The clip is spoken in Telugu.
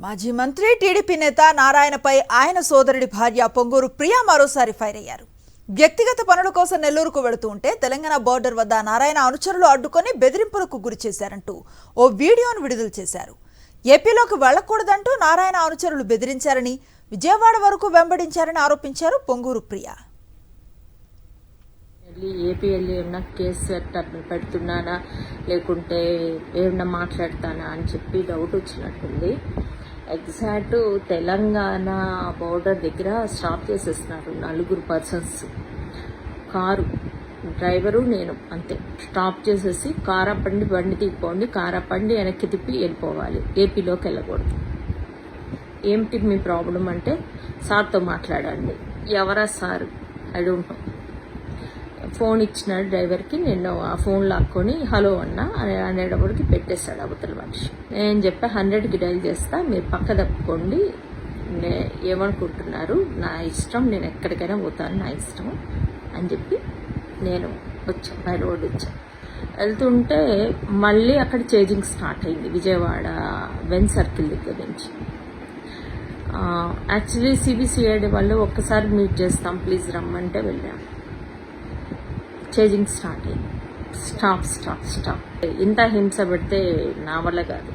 మాజీ మంత్రి టీడీపీ నేత నారాయణపై ఆయన సోదరుడి భార్య పొంగూరు ప్రియ మరోసారి ఫైర్ అయ్యారు. వ్యక్తిగత పనుల కోసం నెల్లూరుకు వెళుతూ ఉంటే తెలంగాణ బోర్డర్ వద్ద నారాయణ అనుచరులు అడ్డుకొని బెదిరింపులకు గురి చేశారంటూ ఓ వీడియోను విడుదల చేశారు. ఏపీలోకి వెళ్లకూడదంటూ నారాయణ అనుచరులు బెదిరించారని, విజయవాడ వరకు వెంబడించారని ఆరోపించారు పొంగూరు ప్రియ. ఏపీ వెళ్ళి ఏమన్నా కేసు పెడుతున్నానా లేకుంటే ఏమన్నా మాట్లాడతానా అని చెప్పి డౌట్ వచ్చినట్టుంది. ఎగ్జాక్ట్ తెలంగాణ బోర్డర్ దగ్గర స్టాప్ చేసేస్తున్నారు 4 పర్సన్స్. కారు డ్రైవరు నేను అంతే. స్టాప్ చేసేసి కారాపండి బండి తీసుకోండి, కారాపండి వెనక్కి తిప్పి వెళ్ళిపోవాలి, ఏపీలోకి వెళ్ళకూడదు. ఏమిటి మీ ప్రాబ్లం అంటే సార్తో మాట్లాడండి. ఎవరా sir? I don't know. Phone ఇచ్చిన డ్రైవర్కి నేను ఆ ఫోన్ లాక్కొని హలో అన్నా అనేటప్పటికి పెట్టేశాడు అవతల మనిషి. నేను చెప్పా 100కి డైల్ చేస్తా, మీరు పక్క తప్పుకోండి, ఏమనుకుంటున్నారు, నా ఇష్టం, నేను ఎక్కడికైనా పోతాను, నా ఇష్టం అని చెప్పి నేను వచ్చాను, బై రోడ్ వచ్చాను. వెళ్తుంటే మళ్ళీ అక్కడ చేజింగ్ స్టార్ట్ అయింది విజయవాడ వెన్ సర్కిల్ దగ్గర నుంచి. యాక్చువల్లీ సిబిసిఐడి వాళ్ళు ఒక్కసారి మీట్ చేస్తాం ప్లీజ్ రమ్మంటే వెళ్ళాము. చేజింగ్ స్టార్ట్ అయింది. స్టాప్. ఇంత హింస పెడితే నా వల్ల కాదు.